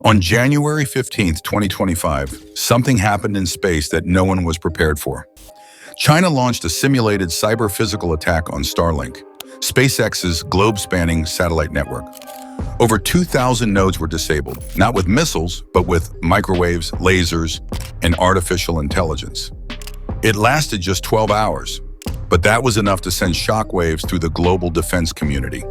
On January 15th, 2025, something happened in space that no one was prepared for. China launched a simulated cyber-physical attack on Starlink, SpaceX's globe-spanning satellite network. Over 2,000 nodes were disabled, not with missiles, but with microwaves, lasers, and artificial intelligence. It lasted just 12 hours, but that was enough to send shockwaves through the global defense community.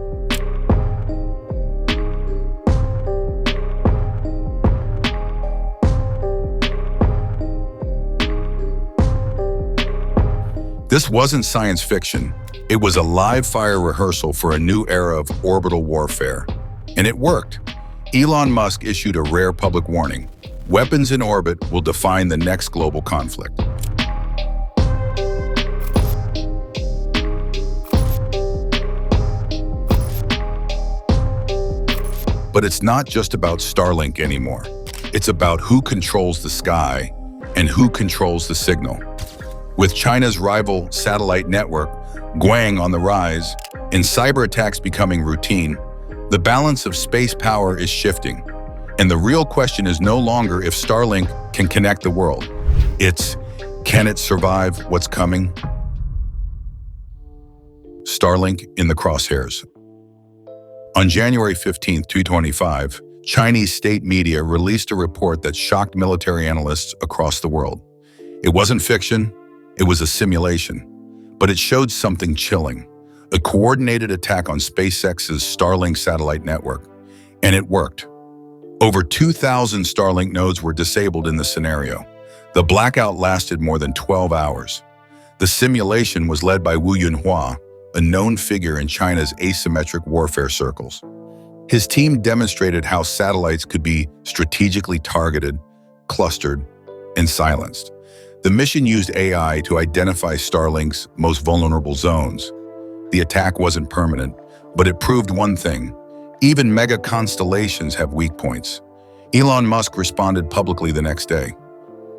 This wasn't science fiction. It was a live-fire rehearsal for a new era of orbital warfare. And it worked. Elon Musk issued a rare public warning. Weapons in orbit will define the next global conflict. But it's not just about Starlink anymore. It's about who controls the sky and who controls the signal. With China's rival satellite network, Guang, on the rise, and cyber attacks becoming routine, the balance of space power is shifting. And the real question is no longer if Starlink can connect the world. It's, can it survive what's coming? Starlink in the crosshairs. On January 15th, 2025, Chinese state media released a report that shocked military analysts across the world. It wasn't fiction. It was a simulation, but it showed something chilling, a coordinated attack on SpaceX's Starlink satellite network, and it worked. Over 2,000 Starlink nodes were disabled in the scenario. The blackout lasted more than 12 hours. The simulation was led by Wu Yunhua, a known figure in China's asymmetric warfare circles. His team demonstrated how satellites could be strategically targeted, clustered, and silenced. The mission used AI to identify Starlink's most vulnerable zones. The attack wasn't permanent, but it proved one thing: even mega constellations have weak points. Elon Musk responded publicly the next day.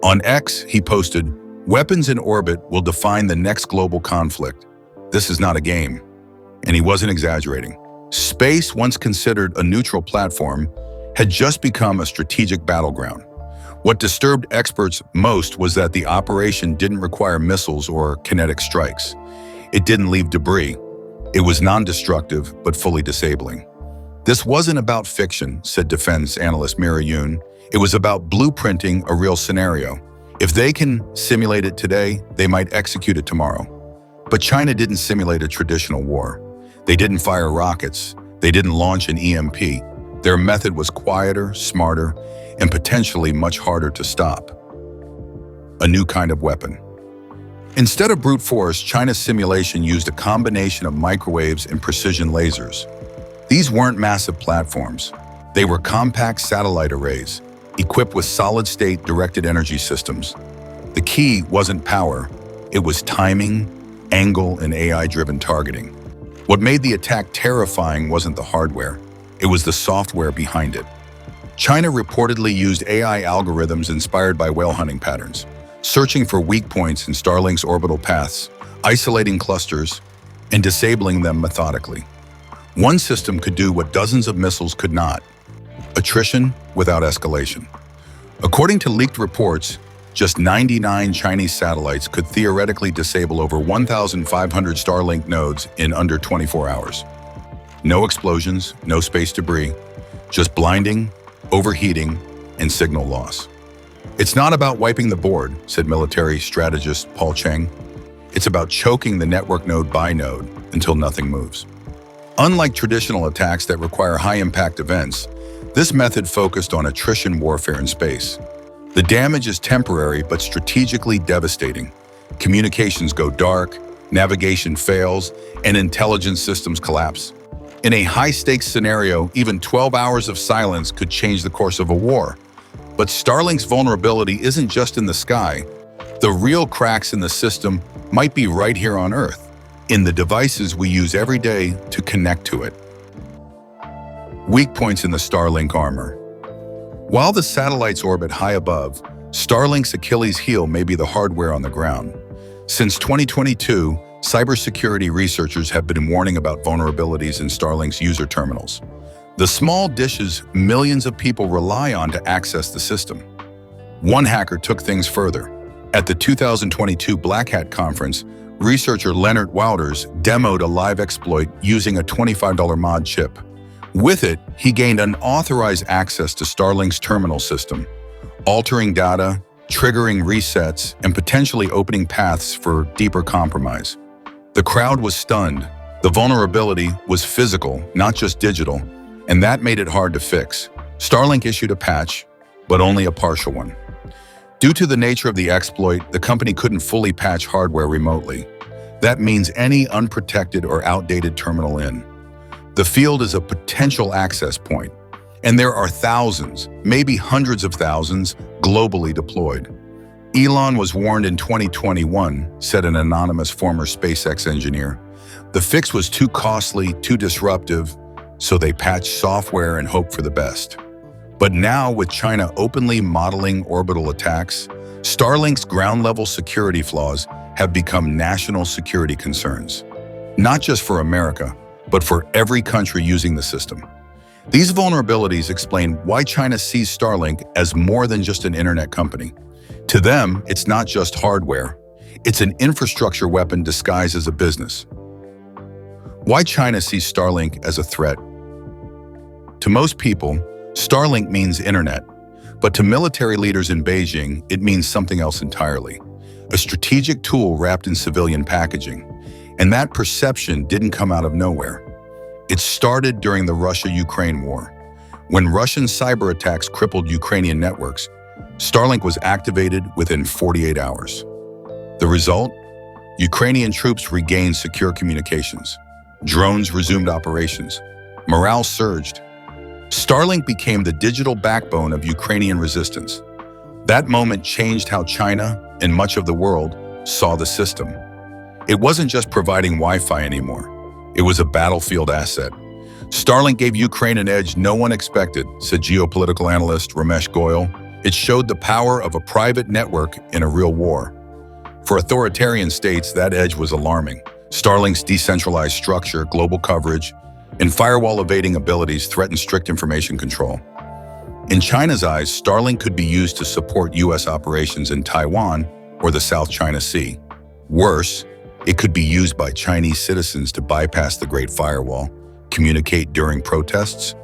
On X, he posted, "Weapons in orbit will define the next global conflict. This is not a game." And he wasn't exaggerating. Space, once considered a neutral platform, had just become a strategic battleground. What disturbed experts most was that the operation didn't require missiles or kinetic strikes. It didn't leave debris. It was non-destructive, but fully disabling. This wasn't about fiction, said defense analyst Mira Yoon. It was about blueprinting a real scenario. If they can simulate it today, they might execute it tomorrow. But China didn't simulate a traditional war. They didn't fire rockets. They didn't launch an EMP. Their method was quieter, smarter, and potentially much harder to stop. A new kind of weapon. Instead of brute force, China's simulation used a combination of microwaves and precision lasers. These weren't massive platforms. They were compact satellite arrays, equipped with solid-state directed energy systems. The key wasn't power. It was timing, angle, and AI-driven targeting. What made the attack terrifying wasn't the hardware. It was the software behind it. China reportedly used AI algorithms inspired by whale hunting patterns, searching for weak points in Starlink's orbital paths, isolating clusters, and disabling them methodically. One system could do what dozens of missiles could not: attrition without escalation. According to leaked reports, just 99 Chinese satellites could theoretically disable over 1,500 Starlink nodes in under 24 hours. No explosions, no space debris, just blinding, overheating, and signal loss. It's not about wiping the board, said military strategist Paul Cheng. It's about choking the network node by node until nothing moves. Unlike traditional attacks that require high-impact events, this method focused on attrition warfare in space. The damage is temporary but strategically devastating. Communications go dark, navigation fails, and intelligence systems collapse. In a high-stakes scenario, even 12 hours of silence could change the course of a war. But Starlink's vulnerability isn't just in the sky. The real cracks in the system might be right here on Earth, in the devices we use every day to connect to it. Weak points in the Starlink armor. While the satellites orbit high above, Starlink's Achilles heel may be the hardware on the ground. Since 2022, cybersecurity researchers have been warning about vulnerabilities in Starlink's user terminals. The small dishes millions of people rely on to access the system. One hacker took things further. At the 2022 Black Hat conference, researcher Leonard Wouters demoed a live exploit using a $25 mod chip. With it, he gained unauthorized access to Starlink's terminal system, altering data, triggering resets, and potentially opening paths for deeper compromise. The crowd was stunned. The vulnerability was physical, not just digital, and that made it hard to fix. Starlink issued a patch, but only a partial one. Due to the nature of the exploit, the company couldn't fully patch hardware remotely. That means any unprotected or outdated terminal in the field is a potential access point, and there are thousands, maybe hundreds of thousands, globally deployed. Elon was warned in 2021, said an anonymous former SpaceX engineer. The fix was too costly, too disruptive, so they patched software and hoped for the best. But now, with China openly modeling orbital attacks, Starlink's ground-level security flaws have become national security concerns. Not just for America, but for every country using the system. These vulnerabilities explain why China sees Starlink as more than just an internet company. To them, it's not just hardware. It's an infrastructure weapon disguised as a business. Why China sees Starlink as a threat? To most people, Starlink means internet, but to military leaders in Beijing, it means something else entirely. A strategic tool wrapped in civilian packaging. And that perception didn't come out of nowhere. It started during the Russia-Ukraine war. When Russian cyber attacks crippled Ukrainian networks, Starlink was activated within 48 hours. The result? Ukrainian troops regained secure communications. Drones resumed operations. Morale surged. Starlink became the digital backbone of Ukrainian resistance. That moment changed how China and much of the world saw the system. It wasn't just providing Wi-Fi anymore. It was a battlefield asset. Starlink gave Ukraine an edge no one expected, said geopolitical analyst Ramesh Goyal. It showed the power of a private network in a real war. For authoritarian states, that edge was alarming. Starlink's decentralized structure, global coverage, and firewall-evading abilities threatened strict information control. In China's eyes, Starlink could be used to support U.S. operations in Taiwan or the South China Sea. Worse, it could be used by Chinese citizens to bypass the Great Firewall, communicate during protests,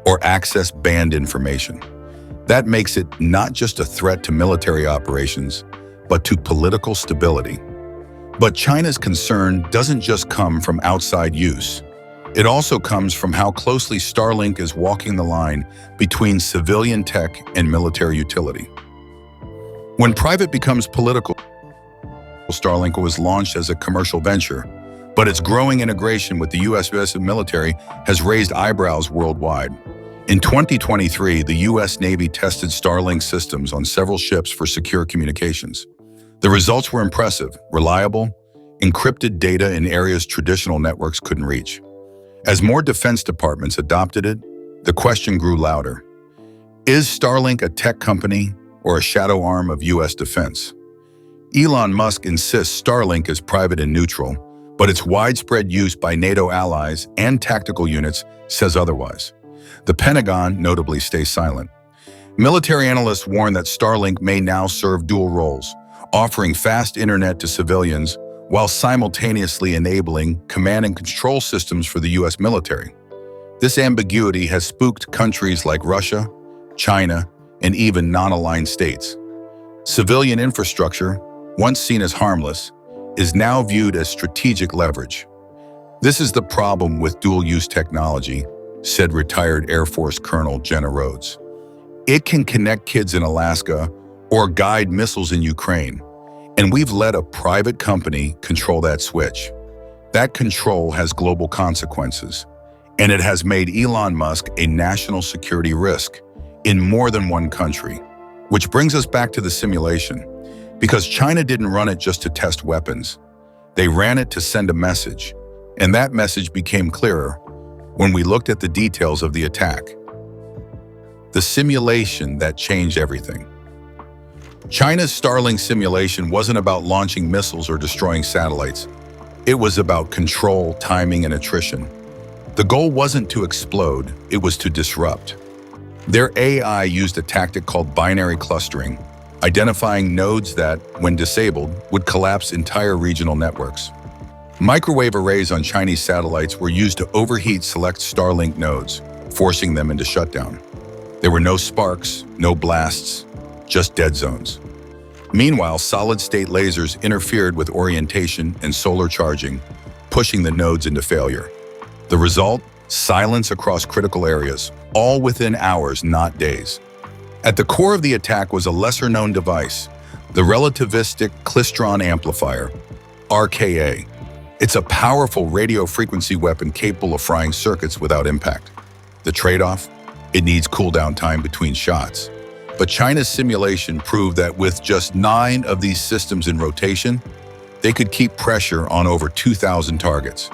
or access banned information. That makes it not just a threat to military operations, but to political stability. But China's concern doesn't just come from outside use. It also comes from how closely Starlink is walking the line between civilian tech and military utility. When private becomes political, Starlink was launched as a commercial venture, but its growing integration with the U.S. military has raised eyebrows worldwide. In 2023, the U.S. Navy tested Starlink systems on several ships for secure communications. The results were impressive, reliable, encrypted data in areas traditional networks couldn't reach. As more defense departments adopted it, the question grew louder. Is Starlink a tech company or a shadow arm of U.S. defense? Elon Musk insists Starlink is private and neutral, but its widespread use by NATO allies and tactical units says otherwise. The Pentagon notably stays silent. Military analysts warn that Starlink may now serve dual roles, offering fast internet to civilians while simultaneously enabling command and control systems for the U.S. military. This ambiguity has spooked countries like Russia, China, and even non-aligned states. Civilian infrastructure, once seen as harmless, is now viewed as strategic leverage. This is the problem with dual-use technology, said retired Air Force Colonel Jenna Rhodes. It can connect kids in Alaska or guide missiles in Ukraine, and we've let a private company control that switch. That control has global consequences, and it has made Elon Musk a national security risk in more than one country. Which brings us back to the simulation, because China didn't run it just to test weapons. They ran it to send a message, and that message became clearer when we looked at the details of the attack. The simulation that changed everything. China's Starlink simulation wasn't about launching missiles or destroying satellites. It was about control, timing, and attrition. The goal wasn't to explode, it was to disrupt. Their AI used a tactic called binary clustering, identifying nodes that, when disabled, would collapse entire regional networks. Microwave arrays on Chinese satellites were used to overheat select Starlink nodes, forcing them into shutdown. There were no sparks, no blasts, just dead zones. Meanwhile, solid-state lasers interfered with orientation and solar charging, pushing the nodes into failure. The result? Silence across critical areas, all within hours, not days. At the core of the attack was a lesser-known device, the relativistic klystron amplifier, RKA. It's a powerful radio frequency weapon capable of frying circuits without impact. The trade-off? It needs cooldown time between shots. But China's simulation proved that with just 9 of these systems in rotation, they could keep pressure on over 2,000 targets.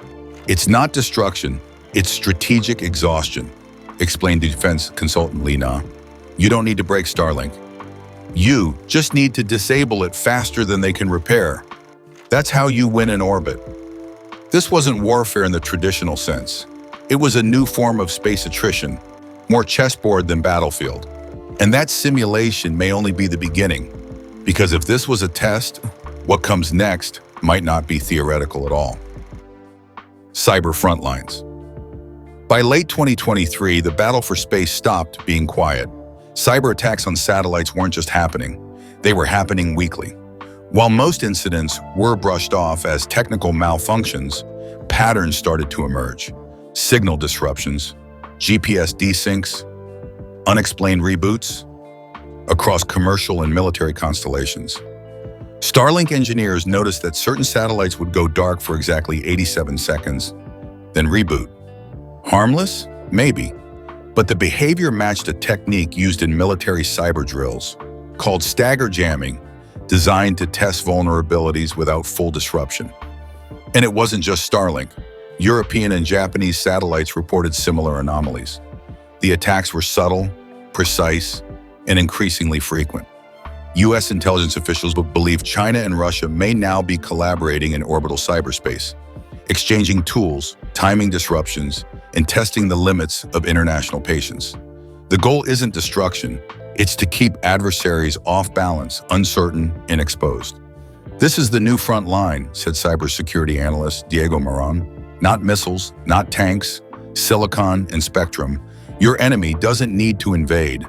It's not destruction, it's strategic exhaustion, explained defense consultant Li Na. You don't need to break Starlink. You just need to disable it faster than they can repair. That's how you win in orbit. This wasn't warfare in the traditional sense. It was a new form of space attrition, more chessboard than battlefield. And that simulation may only be the beginning, because if this was a test, what comes next might not be theoretical at all. Cyber frontlines. By late 2023, the battle for space stopped being quiet. Cyber attacks on satellites weren't just happening, they were happening weekly. While most incidents were brushed off as technical malfunctions, patterns started to emerge. Signal disruptions, GPS desyncs, unexplained reboots across commercial and military constellations. Starlink engineers noticed that certain satellites would go dark for exactly 87 seconds, then reboot. Harmless? Maybe. But the behavior matched a technique used in military cyber drills called stagger jamming, designed to test vulnerabilities without full disruption. And it wasn't just Starlink. European and Japanese satellites reported similar anomalies. The attacks were subtle, precise, and increasingly frequent. U.S. intelligence officials believe China and Russia may now be collaborating in orbital cyberspace, exchanging tools, timing disruptions, and testing the limits of international patience. The goal isn't destruction, it's to keep adversaries off balance, uncertain, and exposed. This is the new front line, said cybersecurity analyst Diego Moran. Not missiles, not tanks, silicon and spectrum. Your enemy doesn't need to invade.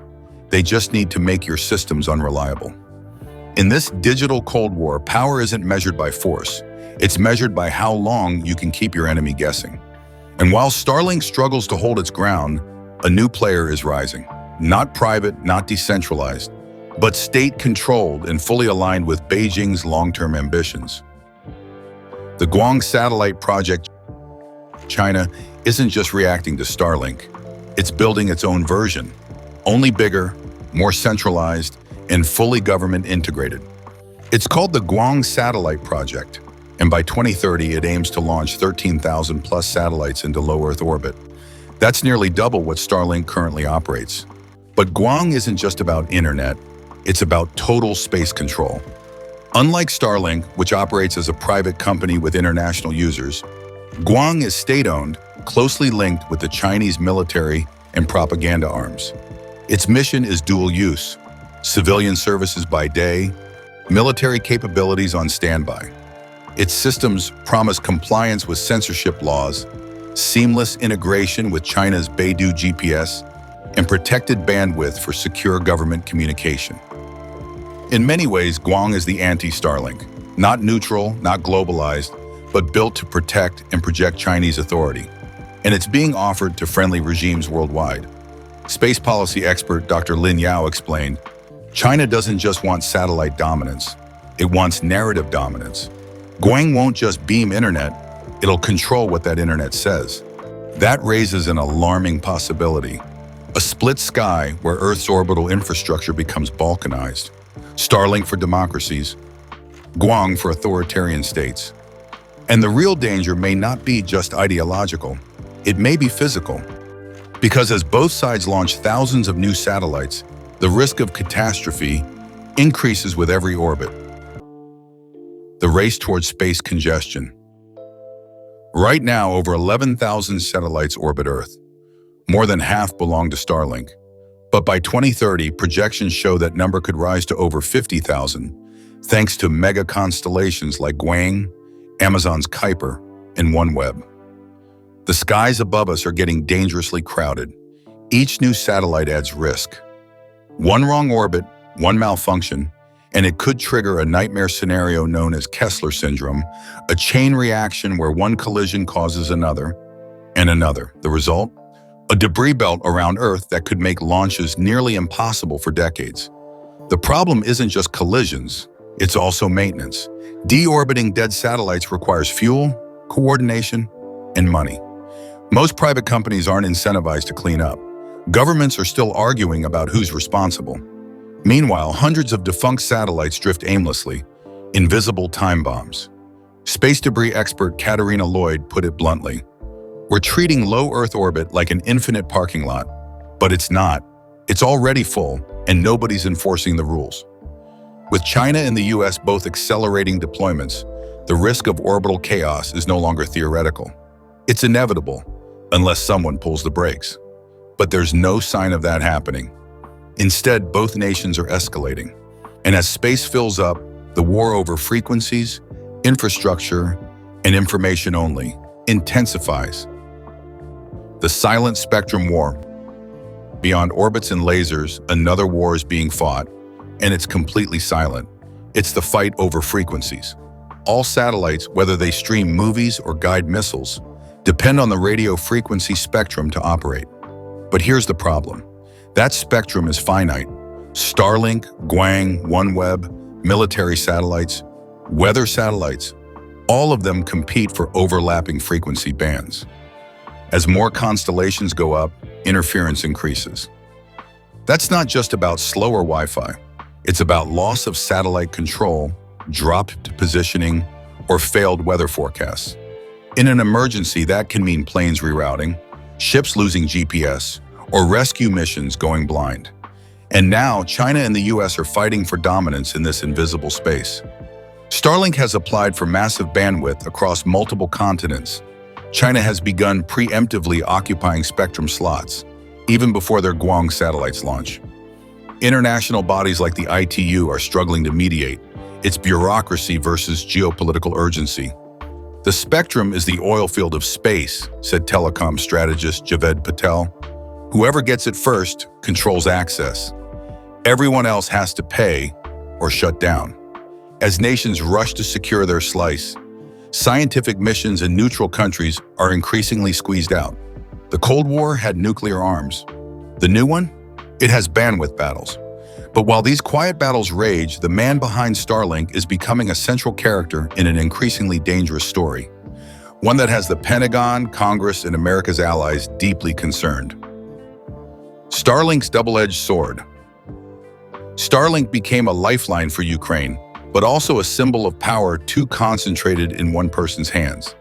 They just need to make your systems unreliable. In this digital Cold War, power isn't measured by force. It's measured by how long you can keep your enemy guessing. And while Starlink struggles to hold its ground, a new player is rising. Not private, not decentralized, but state-controlled and fully aligned with Beijing's long-term ambitions. The Guang satellite project. China isn't just reacting to Starlink, it's building its own version, only bigger, more centralized, and fully government integrated. It's called the Guang Satellite Project, and by 2030 it aims to launch 13,000 plus satellites into low Earth orbit. That's nearly double what Starlink currently operates. But Guang isn't just about internet, it's about total space control. Unlike Starlink, which operates as a private company with international users, Guang is state-owned, closely linked with the Chinese military and propaganda arms. Its mission is dual use, civilian services by day, military capabilities on standby. Its systems promise compliance with censorship laws, seamless integration with China's Beidou GPS, and protected bandwidth for secure government communication. In many ways, Guang is the anti-Starlink, not neutral, not globalized, but built to protect and project Chinese authority. And it's being offered to friendly regimes worldwide. Space policy expert Dr. Lin Yao explained, China doesn't just want satellite dominance, it wants narrative dominance. Guang won't just beam internet, it'll control what that internet says. That raises an alarming possibility. A split sky where Earth's orbital infrastructure becomes balkanized. Starlink for democracies, Guang for authoritarian states. And the real danger may not be just ideological, it may be physical. Because as both sides launch thousands of new satellites, the risk of catastrophe increases with every orbit. The race towards space congestion. Right now, over 11,000 satellites orbit Earth. More than half belong to Starlink. But by 2030, projections show that number could rise to over 50,000, thanks to mega constellations like Guang, Amazon's Kuiper, and OneWeb. The skies above us are getting dangerously crowded. Each new satellite adds risk. One wrong orbit, one malfunction, and it could trigger a nightmare scenario known as Kessler syndrome, a chain reaction where one collision causes another and another. The result? A debris belt around Earth that could make launches nearly impossible for decades. The problem isn't just collisions, it's also maintenance. Deorbiting dead satellites requires fuel, coordination, and money. Most private companies aren't incentivized to clean up. Governments are still arguing about who's responsible. Meanwhile, hundreds of defunct satellites drift aimlessly, invisible time bombs. Space debris expert Katarina Lloyd put it bluntly. We're treating low Earth orbit like an infinite parking lot, but it's not. It's already full, and nobody's enforcing the rules. With China and the US both accelerating deployments, the risk of orbital chaos is no longer theoretical. It's inevitable, unless someone pulls the brakes. But there's no sign of that happening. Instead, both nations are escalating. And as space fills up, the war over frequencies, infrastructure, and information only intensifies. The silent spectrum war. Beyond orbits and lasers, another war is being fought, and it's completely silent. It's the fight over frequencies. All satellites, whether they stream movies or guide missiles, depend on the radio frequency spectrum to operate. But here's the problem. That spectrum is finite. Starlink, Guang, OneWeb, military satellites, weather satellites, all of them compete for overlapping frequency bands. As more constellations go up, interference increases. That's not just about slower Wi-Fi. It's about loss of satellite control, dropped positioning, or failed weather forecasts. In an emergency, that can mean planes rerouting, ships losing GPS, or rescue missions going blind. And now, China and the US are fighting for dominance in this invisible space. Starlink has applied for massive bandwidth across multiple continents. China has begun preemptively occupying spectrum slots, even before their Guang satellites launch. International bodies like the ITU are struggling to mediate. It's bureaucracy versus geopolitical urgency. The spectrum is the oil field of space, said telecom strategist Javed Patel. Whoever gets it first controls access. Everyone else has to pay or shut down. As nations rush to secure their slice, scientific missions in neutral countries are increasingly squeezed out. The Cold War had nuclear arms. The new one? It has bandwidth battles. But while these quiet battles rage, the man behind Starlink is becoming a central character in an increasingly dangerous story. One that has the Pentagon, Congress, and America's allies deeply concerned. Starlink's double-edged sword. Starlink became a lifeline for Ukraine, but also a symbol of power too concentrated in one person's hands.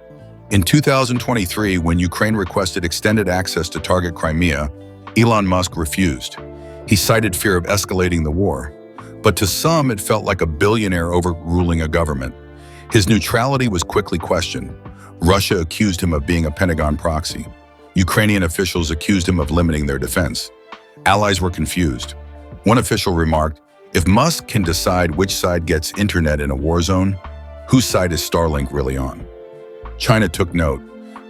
In 2023, when Ukraine requested extended access to target Crimea, Elon Musk refused. He cited fear of escalating the war. But to some, it felt like a billionaire overruling a government. His neutrality was quickly questioned. Russia accused him of being a Pentagon proxy. Ukrainian officials accused him of limiting their defense. Allies were confused. One official remarked, "If Musk can decide which side gets internet in a war zone, whose side is Starlink really on?" China took note.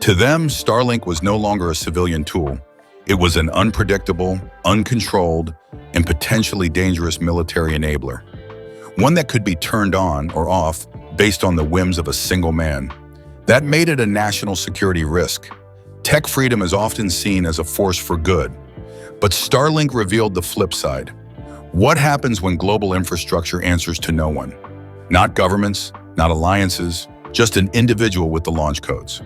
To them, Starlink was no longer a civilian tool. It was an unpredictable, uncontrolled, and potentially dangerous military enabler. One that could be turned on or off based on the whims of a single man. That made it a national security risk. Tech freedom is often seen as a force for good. But Starlink revealed the flip side. What happens when global infrastructure answers to no one? Not governments, not alliances, just an individual with the launch codes.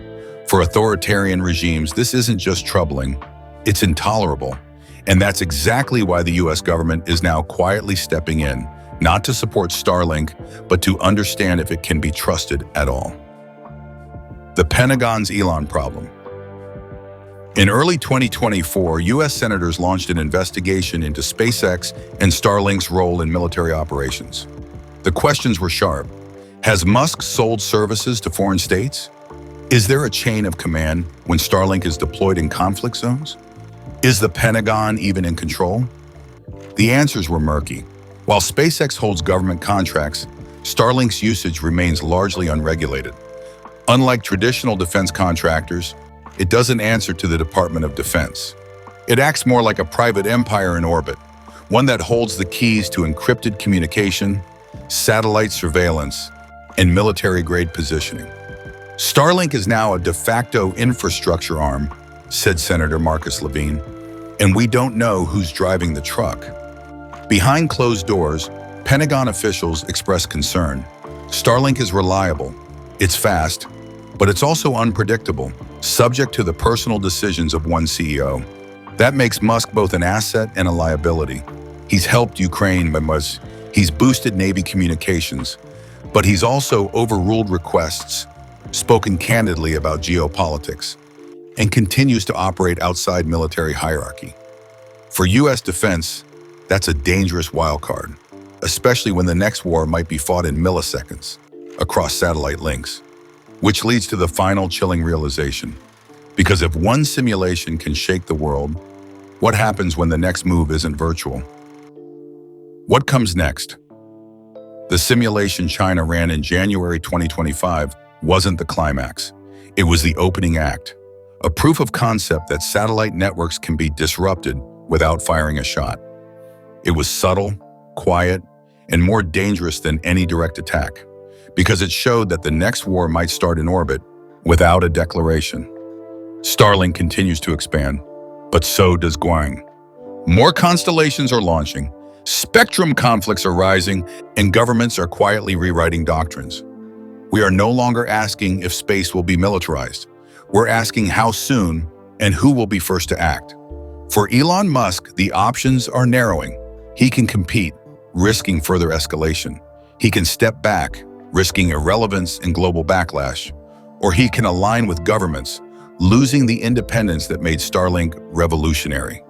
For authoritarian regimes, this isn't just troubling, it's intolerable. And that's exactly why the US government is now quietly stepping in, not to support Starlink, but to understand if it can be trusted at all. The Pentagon's Elon problem. In early 2024, US senators launched an investigation into SpaceX and Starlink's role in military operations. The questions were sharp. Has Musk sold services to foreign states? Is there a chain of command when Starlink is deployed in conflict zones? Is the Pentagon even in control? The answers were murky. While SpaceX holds government contracts, Starlink's usage remains largely unregulated. Unlike traditional defense contractors, it doesn't answer to the Department of Defense. It acts more like a private empire in orbit, one that holds the keys to encrypted communication, satellite surveillance, and military-grade positioning. Starlink is now a de facto infrastructure arm, said Senator Marcus Levine, and we don't know who's driving the truck. Behind closed doors, Pentagon officials expressed concern. Starlink is reliable, it's fast, but it's also unpredictable, subject to the personal decisions of one CEO. That makes Musk both an asset and a liability. He's helped Ukraine because he's boosted Navy communications, but he's also overruled requests, spoken candidly about geopolitics, and continues to operate outside military hierarchy. For U.S. defense, that's a dangerous wildcard, especially when the next war might be fought in milliseconds across satellite links, which leads to the final chilling realization. Because if one simulation can shake the world, what happens when the next move isn't virtual? What comes next? The simulation China ran in January 2025 wasn't the climax. It was the opening act, a proof of concept that satellite networks can be disrupted without firing a shot. It was subtle, quiet, and more dangerous than any direct attack, because it showed that the next war might start in orbit without a declaration. Starlink continues to expand, but so does Guang. More constellations are launching, spectrum conflicts are rising, and governments are quietly rewriting doctrines. We are no longer asking if space will be militarized. We're asking how soon and who will be first to act. For Elon Musk, the options are narrowing. He can compete, risking further escalation. He can step back, risking irrelevance and global backlash. Or he can align with governments, losing the independence that made Starlink revolutionary.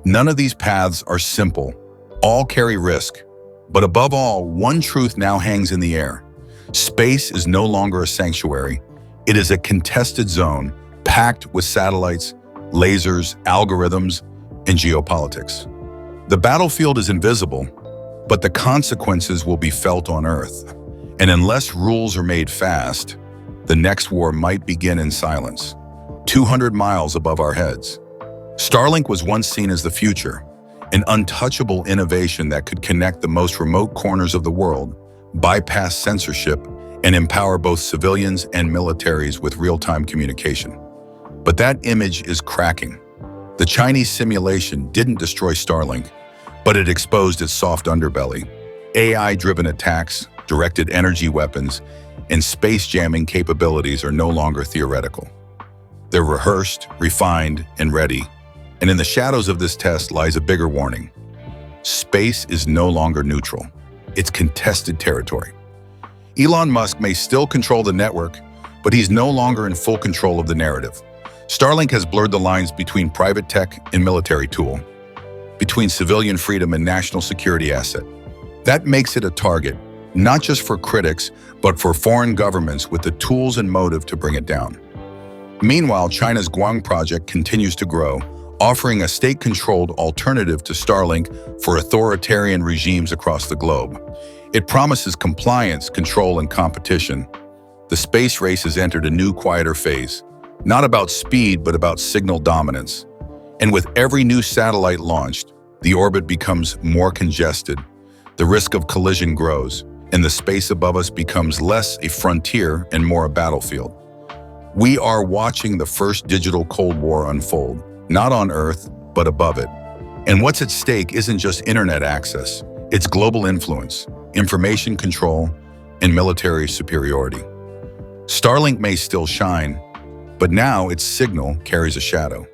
None of these paths are simple. All carry risk. But above all, one truth now hangs in the air. Space is no longer a sanctuary. It is a contested zone, packed with satellites, lasers, algorithms, and geopolitics. The battlefield is invisible, but the consequences will be felt on Earth. And unless rules are made fast, the next war might begin in silence, 200 miles above our heads. Starlink was once seen as the future, an untouchable innovation that could connect the most remote corners of the world, bypass censorship, and empower both civilians and militaries with real-time communication. But that image is cracking. The Chinese simulation didn't destroy Starlink, but it exposed its soft underbelly. AI-driven attacks, directed energy weapons, and space jamming capabilities are no longer theoretical. They're rehearsed, refined, and ready. And in the shadows of this test lies a bigger warning. Space is no longer neutral. It's contested territory. Elon Musk may still control the network, but he's no longer in full control of the narrative. Starlink has blurred the lines between private tech and military tool, between civilian freedom and national security asset. That makes it a target, not just for critics, but for foreign governments with the tools and motive to bring it down. Meanwhile, China's Guang project continues to grow, offering a state-controlled alternative to Starlink for authoritarian regimes across the globe. It promises compliance, control, and competition. The space race has entered a new, quieter phase, not about speed, but about signal dominance. And with every new satellite launched, the orbit becomes more congested, the risk of collision grows, and the space above us becomes less a frontier and more a battlefield. We are watching the first digital Cold War unfold, not on Earth, but above it. And what's at stake isn't just internet access, it's global influence, information control, and military superiority. Starlink may still shine, but now its signal carries a shadow.